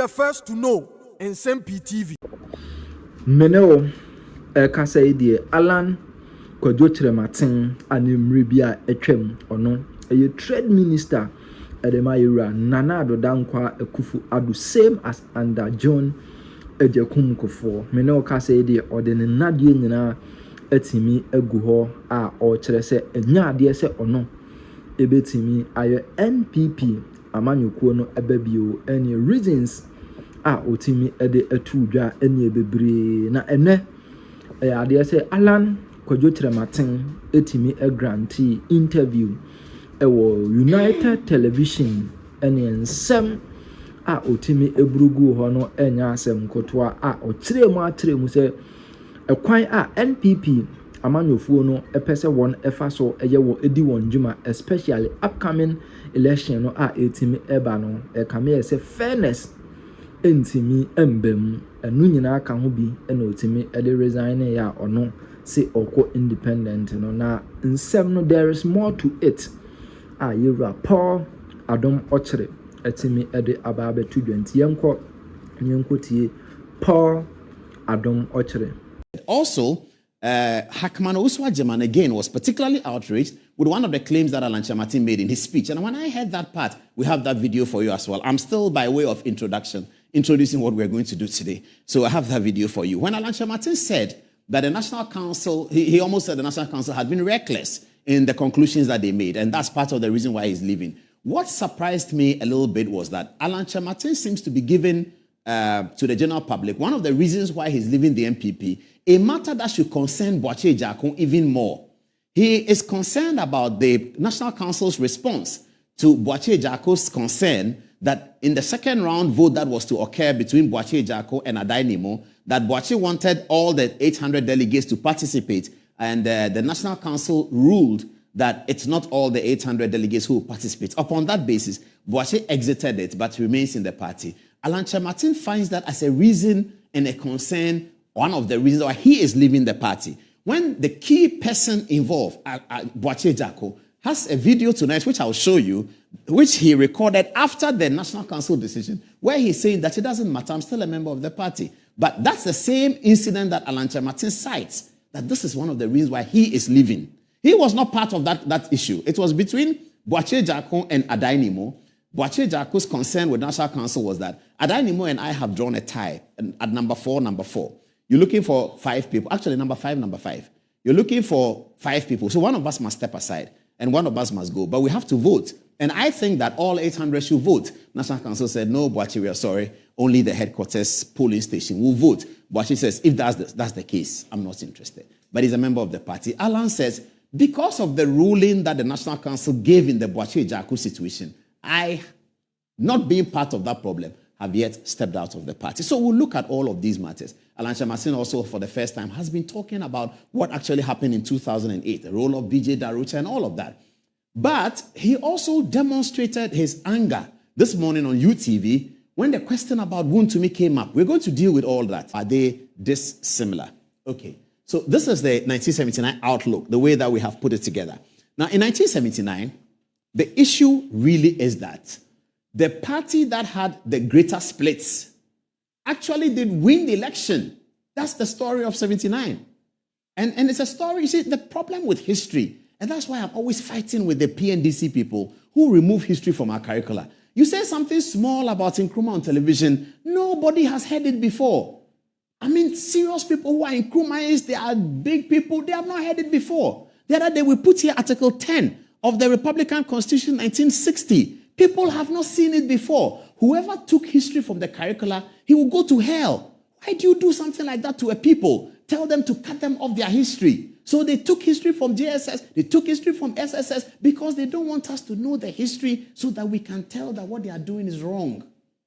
the first to know Nsem-Pii TV. Meneo kasa idie Allan Otchere Martin animre bia etwam ono a trade minister Edemayira Nana-Adom dankwa ekufu adu same as under John Ejekum Kofo. Meneo kasa idie odene nadie nyina etimi egu ho a Otchere se enya ade se ono ebetimi ayo NPP amanyukuo no ebabio any reasons a otimi ede atudwa ene bebre na ene ade se Allan Otchere Martin etimi grantee interview ewo United Television ene nsem a otimi ebrugu ho no enya asem kotoa a Otchere mu atere mu se ekwan a NPP amanyofuo no epese won efa so eye wo edi won djuma especially upcoming election no a etimi eba no ekame say fairness entimi embem enu nyina aka ho bi ena otimi ede resign ya ono say oko independent no na nsem no there is more to it a yewra Paul Adom Otchere etimi ede ababe 20 yenko tie Paul Adom Otchere. Also, Hakman Oswajeman again was particularly outraged with one of the claims that Allan Martin made in his speech. And when I heard that part, we have that video for you as well. I'm still by way of introducing what we're going to do today. So I have that video for you. When Allan Martin said that the National Council, he almost said the National Council had been reckless in the conclusions that they made. And that's part of the reason why he's leaving. What surprised me a little bit was that Allan Martin seems to be given to the general public, one of the reasons why he's leaving the NPP, a matter that should concern Boakye Agyarko even more. He is concerned about the National Council's response to Boakye Agyarko's concern that in the second round vote that was to occur between Boakye Agyarko and Adainimo, that Boakye wanted all the 800 delegates to participate, and the National Council ruled that it's not all the 800 delegates who will participate. Upon that basis, Boakye exited it but remains in the party. Allan Martin finds that as a reason and a concern, one of the reasons why he is leaving the party. When the key person involved, Boakye Agyarko, has a video tonight, which I'll show you, which he recorded after the National Council decision, where he's saying that it doesn't matter, I'm still a member of the party. But that's the same incident that Allan Martin cites, that this is one of the reasons why he is leaving. He was not part of that issue. It was between Boakye Agyarko and Adainimo. Boakye Agyarko's concern with National Council was that Adainimo and I have drawn a tie at number 4. You're looking for 5 people. Actually, number 5. You're looking for 5 people. So one of us must step aside and one of us must go. But we have to vote. And I think that all 800 should vote. National Council said, no, Boakye, we are sorry. Only the headquarters polling station will vote. Boakye says, if that's the case, I'm not interested. But he's a member of the party. Allan says, because of the ruling that the National Council gave in the Boakye Agyarko situation, I, not being part of that problem, have yet stepped out of the party. So we'll look at all of these matters. Allan Martin also, for the first time, has been talking about what actually happened in 2008, the role of BJ Darucha and all of that. But he also demonstrated his anger this morning on UTV when the question about Wontumi came up. We're going to deal with all that. Are they dissimilar? Okay. So this is the 1979 outlook, the way that we have put it together. Now, in 1979, the issue really is that the party that had the greater splits actually did win the election. That's the story of 79. And it's a story, you see, the problem with history, and that's why I'm always fighting with the PNDC people who remove history from our curricula. You say something small about Nkrumah on television, nobody has heard it before. I mean, serious people who are Nkrumahs, they are big people, they have not heard it before. The other day we put here Article 10 of the Republican Constitution 1960. People have not seen it before. Whoever took history from the curricula, he will go to hell. Why do you do something like that to a people? Tell them to cut them off their history. So they took history from JSS, they took history from SSS, because they don't want us to know the history so that we can tell that what they are doing is wrong.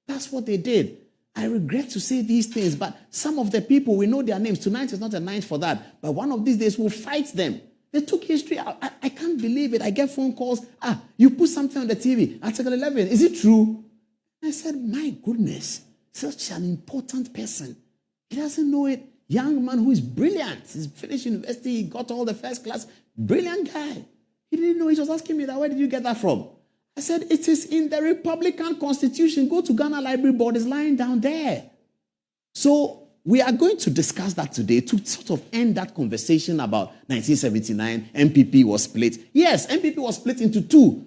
That's what they did. I regret to say these things, but some of the people, we know their names. Tonight is not a night for that, but one of these days we'll fight them. They took history. I can't believe it. I get phone calls. You put something on the TV. Article 11. Is it true? I said, my goodness, such an important person. He doesn't know it. Young man who is brilliant. He's finished university. He got all the first class. Brilliant guy. He didn't know. He was asking me that. Where did you get that from? I said, it is in the Republican Constitution. Go to Ghana Library Board. It's lying down there. So we are going to discuss that today to sort of end that conversation about 1979. MPP was split. Yes, MPP was split into two.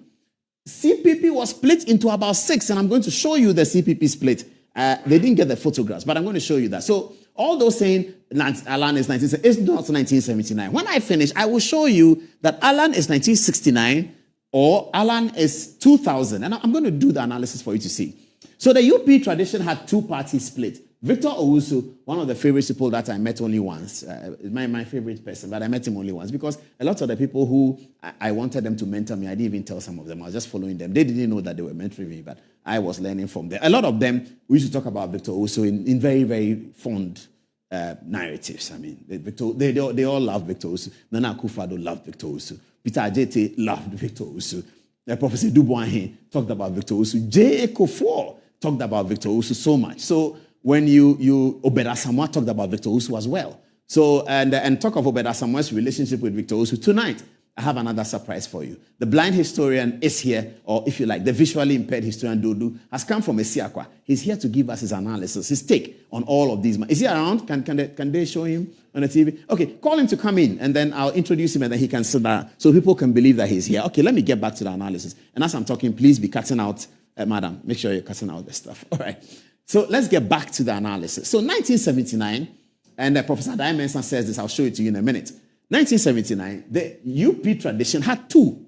CPP was split into about 6, and I'm going to show you the CPP split. They didn't get the photographs, but I'm going to show you that. So all those saying Allan is 1979, it's not 1979. When I finish, I will show you that Allan is 1969 or Allan is 2000. And I'm going to do the analysis for you to see. So the UP tradition had two-party split. Victor Owusu, one of the favorite people that I met only once, my favorite person, but I met him only once because a lot of the people who I wanted them to mentor me, I didn't even tell some of them. I was just following them. They didn't know that they were mentoring me, but I was learning from them. A lot of them, we used to talk about Victor Owusu in very, very fond narratives. I mean, they all love Victor Owusu. Nana Akufo-Addo loved Victor Owusu. Peter Ajete loved Victor Owusu. Professor Dubois talked about Victor Owusu. J. Ekufuor talked about Victor Owusu so much. So when Obed Asamoah talked about Victor Owusu as well. So, and talk of Obed Asamoah's relationship with Victor Owusu. Tonight, I have another surprise for you. The blind historian is here, or if you like, the visually impaired historian Dodu has come from Esiakwa. He's here to give us his analysis, his take on all of these. Is he around? Can they show him on the TV? Okay, call him to come in, and then I'll introduce him, and then he can sit down so people can believe that he's here. Okay, let me get back to the analysis. And as I'm talking, please be cutting out, madam, make sure you're cutting out the stuff. All right. So let's get back to the analysis. So 1979, and Professor Dimension says this, I'll show it to you in a minute. 1979, the UP tradition had two.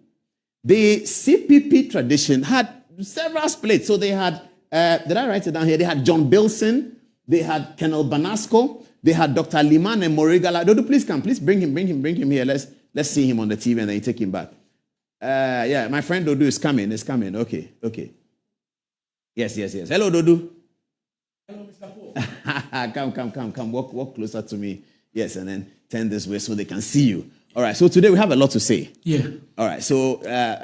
The CPP tradition had several splits. So they had, did I write it down here? They had John Bilson, they had Colonel Banasco, they had Dr. Liman and Morigala. Dodo, please come. Please bring him here. Let's see him on the TV and then you take him back. Yeah, my friend Dodo is coming. Okay. Yes. Hello, Dodo. Hello, Mr. Paul. Come. Walk closer to me. Yes, and then turn this way so they can see you. All right, so today we have a lot to say. Yeah. All right, so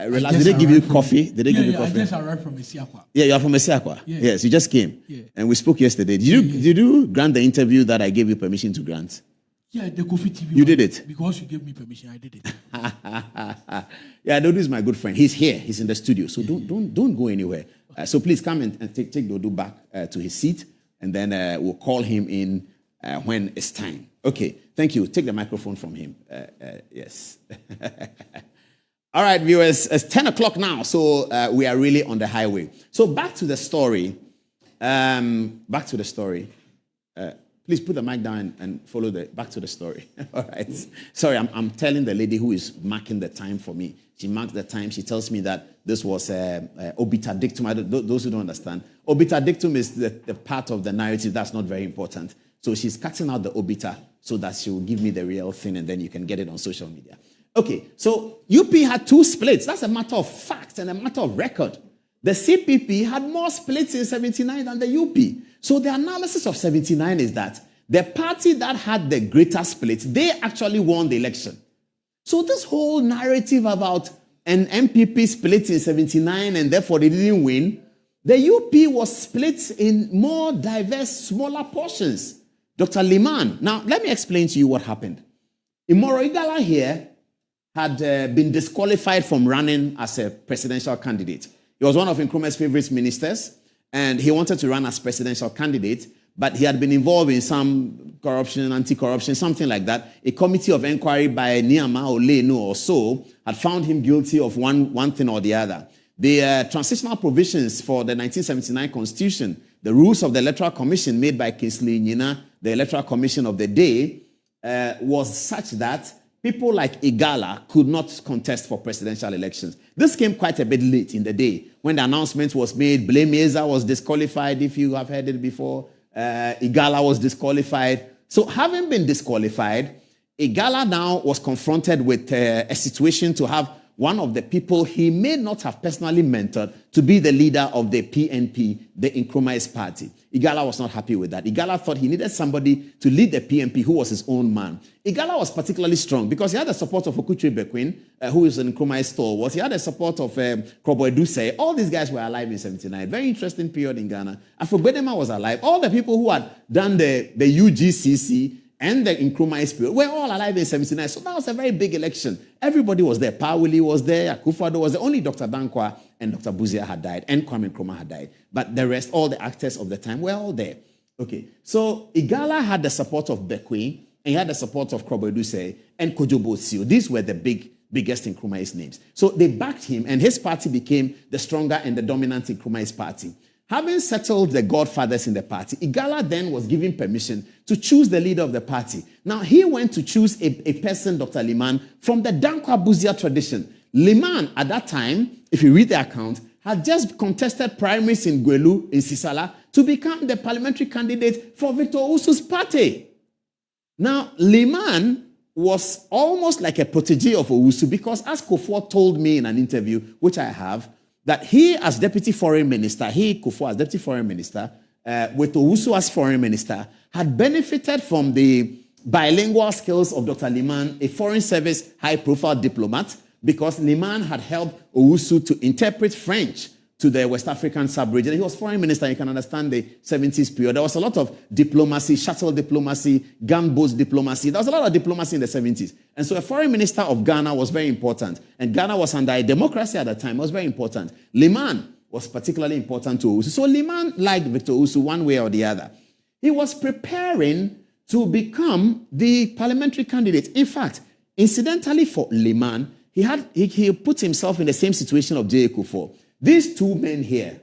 relax. Did they give you coffee? Did they give you coffee? I just arrived from Esiakwa. Yeah, you're from Esiakwa. Yeah. Yes, you just came. Yeah. And we spoke yesterday. Did you grant the interview that I gave you permission to grant? Yeah, the Kofi TV. You did it? Because you gave me permission, I did it. Yeah, Dodo is my good friend. He's here. He's in the studio. So don't go anywhere. So please come and take Dodo back to his seat, and then we'll call him in when it's time. Okay, thank you. Take the microphone from him. Yes. All right, viewers, it's 10 o'clock now, so we are really on the highway. So back to the story. Please put the mic down and follow back to the story. All right. Sorry, I'm telling the lady who is marking the time for me. She marks the time. She tells me that this was obiter dictum. Those who don't understand, obiter dictum is the part of the narrative that's not very important. So she's cutting out the obiter so that she will give me the real thing, and then you can get it on social media. Okay, so UP had two splits. That's a matter of fact and a matter of record. The CPP had more splits in 79 than the UP. So the analysis of 79 is that the party that had the greater split, they actually won the election. So this whole narrative about an MPP split in 79 and therefore they didn't win, the UP was split in more diverse, smaller portions. Dr. Liman, now let me explain to you what happened. Imoro Igala here had been disqualified from running as a presidential candidate. He was one of Nkrumah's favorite ministers, and he wanted to run as presidential candidate, but he had been involved in some corruption, anti-corruption, something like that. A committee of inquiry by Niama Olenu or so had found him guilty of one thing or the other. The transitional provisions for the 1979 Constitution, the rules of the Electoral Commission made by Kingsley Nyina, the Electoral Commission of the day, was such that people like Igala could not contest for presidential elections. This came quite a bit late in the day when the announcement was made. Blemeza was disqualified, if you have heard it before. Igala was disqualified. So having been disqualified, Igala now was confronted with a situation to have one of the people he may not have personally mentored to be the leader of the PNP, the Nkrumah's party. Igala was not happy with that. Igala thought he needed somebody to lead the PNP who was his own man. Igala was particularly strong because he had the support of Otchere Bequin, who is an Nkrumah's stalwart. He had the support of Krobo Eduse. All these guys were alive in 79. Very interesting period in Ghana. Afro Bedema was alive. All the people who had done the UGCC and the Nkrumah's period were all alive in 79. So that was a very big election. Everybody was there. Pawuli was there. Akufo-Addo was there. Only Dr. Dankwa and Dr. Buzia had died, and Kwame Nkrumah had died. But the rest, all the actors of the time, were all there. Okay. So Igala had the support of Bekwe, and he had the support of Krobo Eduse and Kojo Botsio. These were the biggest Nkrumah's names. So they backed him, and his party became the stronger and the dominant Nkrumah's party. Having settled the godfathers in the party, Igala then was given permission to choose the leader of the party. Now, he went to choose a person, Dr. Liman, from the Dankwa Buzia tradition. Liman, at that time, if you read the account, had just contested primaries in Gwelu, in Sisala, to become the parliamentary candidate for Victor Owusu's party. Now, Liman was almost like a protege of Owusu because, as Kufuor told me in an interview, which I have, that he as deputy foreign minister, Kufuor as deputy foreign minister, with Owusu as foreign minister, had benefited from the bilingual skills of Dr. Liman, a foreign service high-profile diplomat, because Liman had helped Owusu to interpret French to the West African sub-region. He was foreign minister. You can understand the 70s period. There was a lot of diplomacy, shuttle diplomacy, gunboat diplomacy. There was a lot of diplomacy in the 70s. And so a foreign minister of Ghana was very important. And Ghana was under a democracy at the time. It was very important. Liman was particularly important to Owusu. So Liman liked Victor Owusu one way or the other. He was preparing to become the parliamentary candidate. In fact, incidentally for Liman, he put himself in the same situation of J.A. Kufuor. These two men here,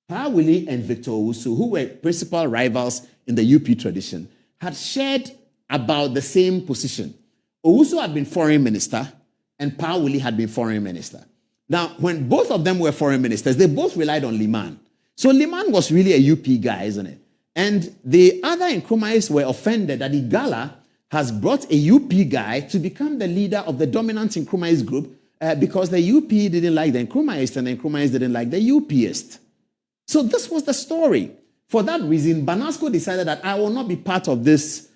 Pawuli and Victor Owusu, who were principal rivals in the UP tradition, had shared about the same position. Owusu had been foreign minister, and Pawuli had been foreign minister. Now, when both of them were foreign ministers, they both relied on Liman. So Liman was really a UP guy, isn't it? And the other Nkrumahs were offended that Igala has brought a UP guy to become the leader of the dominant Nkrumahs group, because the UP didn't like the Nkrumahs and the Nkrumahs didn't like the UPist. So this was the story. For that reason, Banasco decided that I will not be part of this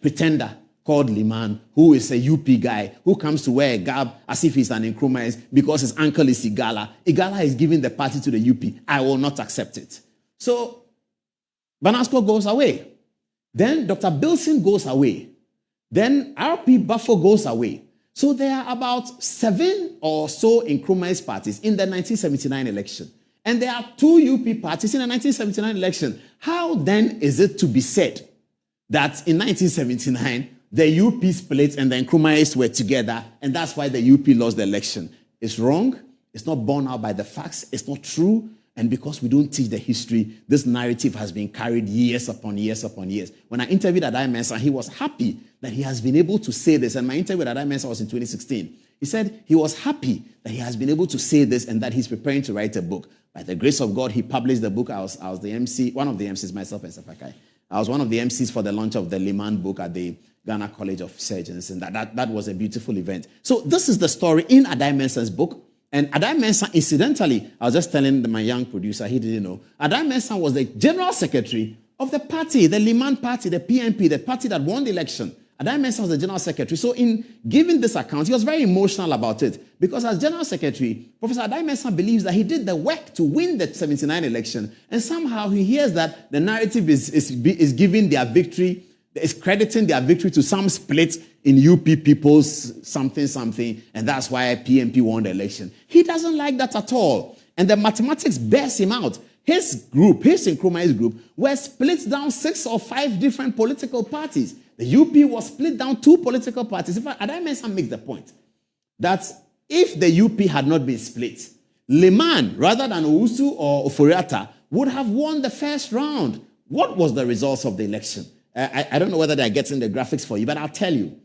pretender called Liman, who is a UP guy, who comes to wear a garb as if he's an Nkrumah because his uncle is Igala. Igala is giving the party to the UP. I will not accept it. So Banasco goes away. Then Dr. Bilson goes away. Then RP Buffo goes away. So there are about 7 or so Nkrumah's parties in the 1979 election. And there are 2 UP parties in the 1979 election. How then is it to be said that in 1979, the UP split and the Nkrumahs were together, and that's why the UP lost the election? It's wrong. It's not borne out by the facts. It's not true. And because we don't teach the history, this narrative has been carried years upon years upon years. When I interviewed Adai Mensah, he was happy that he has been able to say this. And my interview with Adai Mensah was in 2016. He said he was happy that he has been able to say this and that he's preparing to write a book. By the grace of God, he published the book. I was the MC, one of the MCs, myself and Safakai. I was one of the MCs for the launch of the Liman book at the Ghana College of Surgeons. And that was a beautiful event. So this is the story in Adai Mensah's book. And Adai Mensah, incidentally, I was just telling my young producer, he didn't know, Adai Mensah was the general secretary of the party, the Liman party, the PNP, the party that won the election. Adai Mensah was the general secretary. So in giving this account, he was very emotional about it. Because as general secretary, Professor Adai Mensah believes that he did the work to win the 79 election. And somehow he hears that the narrative is giving their victory, is crediting their victory to some split in UP people's something, and that's why PNP won the election. He doesn't like that at all. And the mathematics bears him out. His group, his Nkrumah's group, were split down 6 or 5 different political parties. The UP was split down 2 political parties. In fact, Adai Mensah makes the point that if the UP had not been split, Liman, rather than Owusu or Oforiatta, would have won the first round. What was the results of the election? I don't know whether they're getting the graphics for you, but I'll tell you.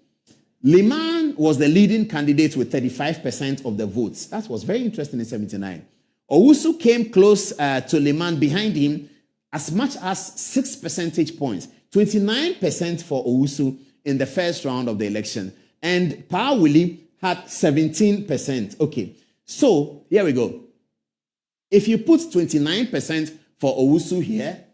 Liman was the leading candidate with 35% of the votes. That was very interesting in 79. Owusu came close to Liman behind him as much as 6 percentage points. 29% for Owusu in the first round of the election. And Pawuli had 17%. Okay, so here we go. If you put 29% for Owusu here,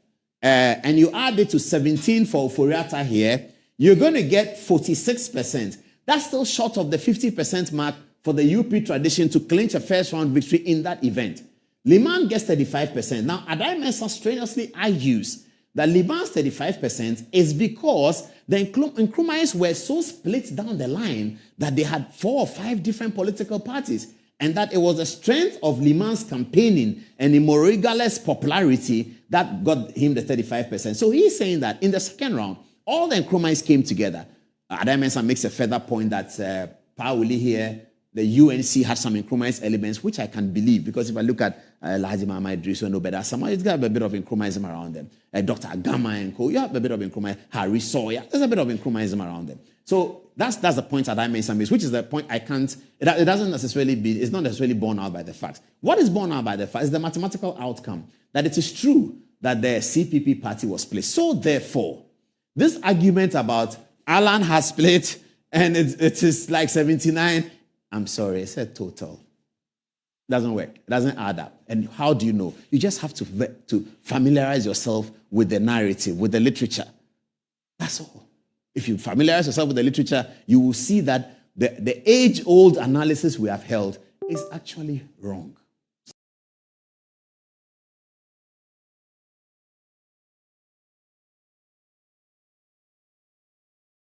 and you add it to 17 for Oforiatta here, you're going to get 46%. That's still short of the 50% mark for the UP tradition to clinch a first-round victory in that event. Liman gets 35%. Now, Adai Mensah strenuously argues that Liban's 35% is because the Nkrumahs were so split down the line that they had 4 or 5 different political parties, and that it was the strength of Liman's campaigning and Imorigal's popularity that got him the 35%. So he's saying that in the second round, all the Nkrumahs came together. Adam Mensah makes a further point that Pauli here, the UNC had some Nkrumahs elements, which I can believe, because if I look at Laji Mama Idrisu and Obeda Sama, it's got a bit of Nkrumahsm around them. Dr. Agama and co, you have a bit of Nkrumah. Harry Sawyer, there's a bit of Nkrumahsm around them. So that's the point that I made some, which is the point I can't, it doesn't necessarily be, it's not necessarily borne out by the facts. What is borne out by the facts is the mathematical outcome, that it is true that the CPP party was split. So therefore, this argument about Allan has split and it is like 79, I'm sorry, it's a total. Doesn't work. It doesn't add up. And how do you know? You just have to familiarize yourself with the narrative, with the literature. That's all. If you familiarize yourself with the literature, you will see that the age-old analysis we have held is actually wrong.